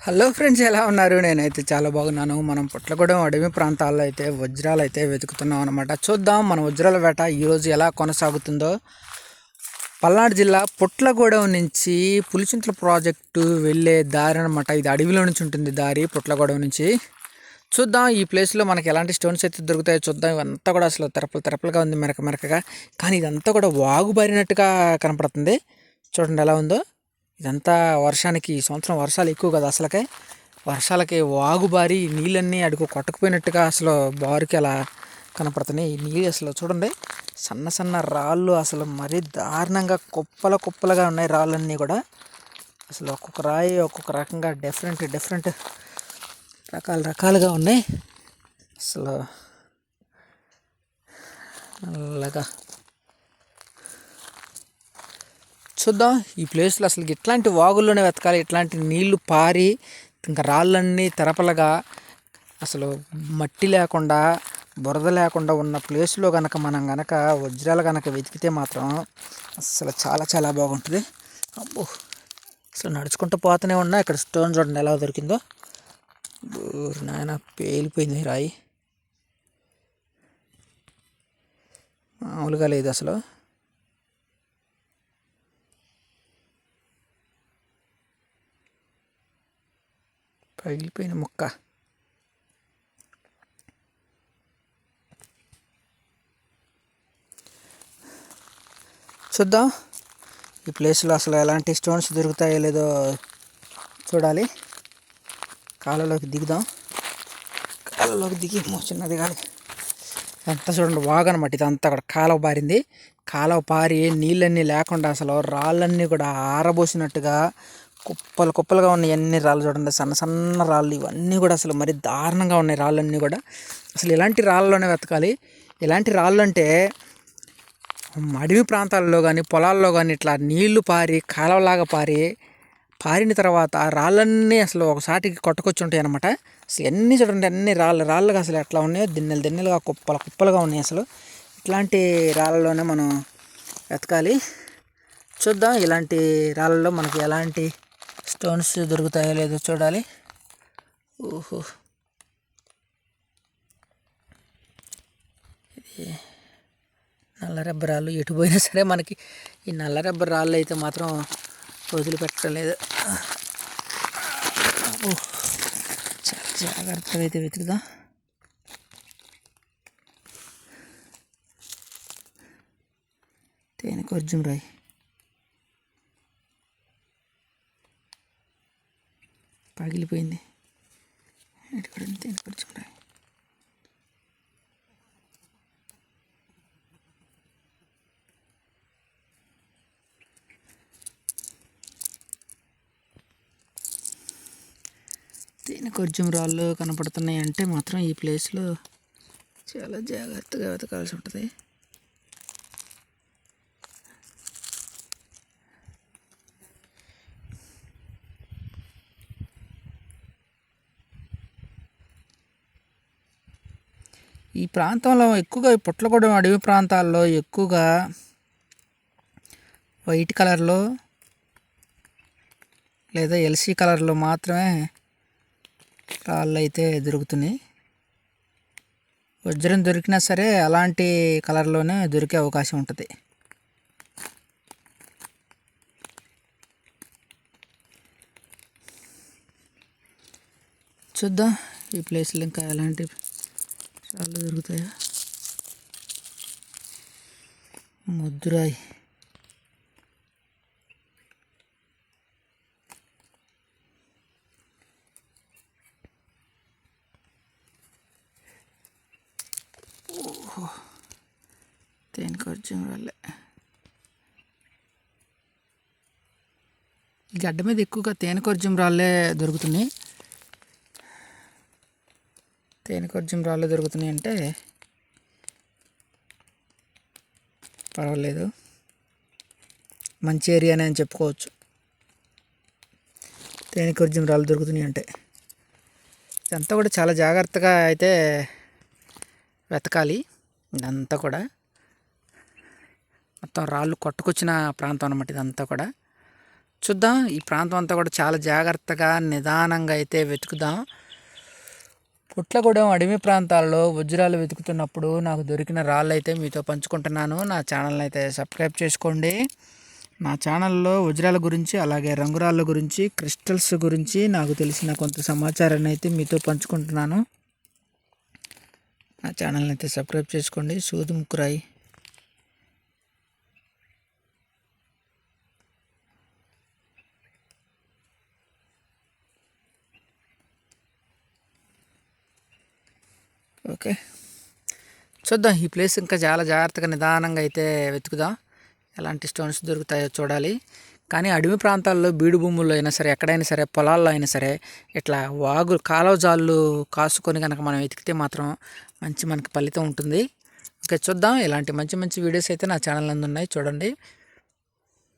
Hello friends, ఎలా ఉన్నారు? నేనైతే చాలా బాగున్నాను. మనం పుట్లగూడెం అడవి ప్రాంతాల్లో అయితే వజ్రాలు అయితే వెతుకుతున్నాం అనమాట. చూద్దాం మన వజ్రాల వేట ఈరోజు ఎలా కొనసాగుతుందో. పల్నాడు జిల్లా పుట్లగూడెం నుంచి పులిచింతల ప్రాజెక్టు వెళ్ళే దారి అనమాట. ఇది అడవిలో నుంచి ఉంటుంది దారి, పుట్లగూడెం నుంచి. చూద్దాం ఈ ప్లేస్లో మనకి ఎలాంటి స్టోన్స్ అయితే దొరుకుతాయో చూద్దాం. ఇవంతా కూడా అసలు తెరపలుగా ఉంది, మెరకగా. కానీ ఇదంతా కూడా వాగు బారినట్టుగా కనపడుతుంది. చూడండి ఎలా ఉందో. ఇదంతా వర్షానికి, ఈ సంవత్సరం వర్షాలు ఎక్కువ కదా, అసలుకే వర్షాలకి వాగుబారి నీళ్ళన్నీ అడుగు కొట్టకపోయినట్టుగా అసలు బారుకి అలా కనపడుతున్నాయి. ఈ నీళ్ళు అసలు చూడండి, సన్న సన్న రాళ్ళు అసలు మరీ దారుణంగా కుప్పలుగా ఉన్నాయి. రాళ్ళన్నీ కూడా అసలు ఒక్కొక్క రాయి ఒక్కొక్క రకంగా డిఫరెంట్ రకాలుగా ఉన్నాయి. అసలు అలాగా చూద్దాం ఈ ప్లేస్లో అసలు ఇట్లాంటి వాగుల్లోనే వెతకాలి. ఇట్లాంటి నీళ్లు పారి ఇంకా రాళ్ళన్నీ తెరపలగా అసలు మట్టి లేకుండా, బురద లేకుండా ఉన్న ప్లేస్లో కనుక మనం కనుక వజ్రాలు కనుక వెతికితే మాత్రం అసలు చాలా బాగుంటుంది. అబ్బో, అసలు నడుచుకుంటూ పోతూనే ఉన్నా. ఇక్కడ స్టోన్ చూడండి ఎలా దొరికిందో. నాయన పేలిపోయింది రాయి, మామూలుగా లేదు అసలు. పగిలిపోయిన ముక్క. చూద్దాం ఈ ప్లేస్లో అసలు ఎలాంటి స్టోన్స్ దొరుకుతాయో లేదో చూడాలి. కాలువలోకి దిగుదాం. కాలువలోకి దిగి చిన్నది కాదు, అంతా చూడండి వాగు అనమాట. ఇదంతా అక్కడ కాలువ పారింది. కాలువ పారి నీళ్ళన్నీ లేకుండా అసలు రాళ్ళన్నీ కూడా ఆరబోసినట్టుగా కుప్పలుగా ఉన్నాయి. అన్ని రాళ్ళు చూడండి, సన్న రాళ్ళు. ఇవన్నీ కూడా అసలు మరి దారుణంగా ఉన్నాయి రాళ్ళన్నీ కూడా. అసలు ఇలాంటి రాళ్ళలోనే వెతకాలి. ఇలాంటి రాళ్ళు అంటే అడవి ప్రాంతాల్లో కానీ, పొలాల్లో కానీ ఇట్లా నీళ్లు పారి కాలువలాగా పారిన తర్వాత రాళ్ళన్నీ అసలు ఒకసాటికి కొట్టుకొచ్చి ఉంటాయి అనమాట. అసలు అన్నీ చూడండి, అన్ని రాళ్ళుగా అసలు ఎట్లా ఉన్నాయో, దిన్నెలుగా కుప్పలుగా ఉన్నాయి. అసలు ఇట్లాంటి రాళ్ళలోనే మనం వెతకాలి. చూద్దాం ఇలాంటి రాళ్ళలో మనకి ఎలాంటి స్టోన్స్ దొరుకుతాయో లేదో చూడాలి. ఓహో, ఇది నల్లరెబ్బరాళ్ళు. ఎటు పోయినా సరే మనకి ఈ నల్లరెబ్బర రాళ్ళు అయితే మాత్రం వదిలిపెట్టడం లేదు. చాలా జాగ్రత్తగా అయితే వెతుకుదాం. తేనెకొర్జం రాయి, పగిలిపోయింది. తేనెకొర్జం రాయి. తేనెకొర్జం రాళ్ళు కనపడుతున్నాయి అంటే మాత్రం ఈ ప్లేస్లో చాలా జాగ్రత్తగా వెతకాల్సి ఉంటుంది. ఈ ప్రాంతంలో ఎక్కువగా పుట్లగూడెం అడవి ప్రాంతాల్లో ఎక్కువగా వైట్ కలర్లో లేదా ఎల్సీ కలర్లో మాత్రమే రాళ్ళు అయితే దొరుకుతున్నాయి. వజ్రం దొరికినా సరే అలాంటి కలర్లోనే దొరికే అవకాశం ఉంటుంది. చూద్దాం ఈ ప్లేస్లో ఇంకా ఎలాంటి రాళ్ళు దొరుకుతాయో. ముద్దురాయి, తేనెకొర్జం రాళ్ళే. ఈ గడ్డ మీద ఎక్కువగా తేనెకొర్జం రాళ్ళే దొరుకుతున్నాయి. తేనెకొర్జం రాళ్ళు దొరుకుతున్నాయి అంటే పర్వాలేదు, మంచి ఏరియానే అని చెప్పుకోవచ్చు. తేనెకొర్జం రాళ్ళు దొరుకుతున్నాయి అంటే ఇదంతా కూడా చాలా జాగ్రత్తగా అయితే వెతకాలి. ఇదంతా కూడా మొత్తం రాళ్ళు కొట్టుకొచ్చిన ప్రాంతం అన్నమాట ఇదంతా కూడా. చూద్దాం. ఈ ప్రాంతం అంతా కూడా చాలా జాగ్రత్తగా నిదానంగా అయితే వెతుకుదాం. పుట్లగూడెం అడవి ప్రాంతాల్లో వజ్రాలు వెతుకుతున్నప్పుడు నాకు దొరికిన రాళ్ళు అయితే మీతో పంచుకుంటున్నాను. నా ఛానల్ని అయితే సబ్స్క్రైబ్ చేసుకోండి. నా ఛానల్లో వజ్రాల గురించి, అలాగే రంగురాళ్ళ గురించి, క్రిస్టల్స్ గురించి నాకు తెలిసిన కొంత సమాచారాన్ని అయితే మీతో పంచుకుంటున్నాను. నా ఛానల్ని అయితే సబ్స్క్రైబ్ చేసుకోండి. సూది ముక్కురాయి ఓకే. చూద్దాం. ఈ ప్లేస్ ఇంకా చాలా జాగ్రత్తగా నిదానంగా అయితే వెతుకుదాం. ఎలాంటి స్టోన్స్ దొరుకుతాయో చూడాలి. కానీ అడవి ప్రాంతాల్లో, బీడు భూముల్లో అయినా సరే, ఎక్కడైనా సరే, పొలాల్లో అయినా సరే, ఇట్లా కాలువ జాళ్ళు కాసుకొని కనుక మనం వెతికితే మాత్రం మనకి ఫలితం ఉంటుంది. ఓకే, చూద్దాం. ఇలాంటి మంచి మంచి వీడియోస్ అయితే నా ఛానల్ నందు ఉన్నాయి, చూడండి.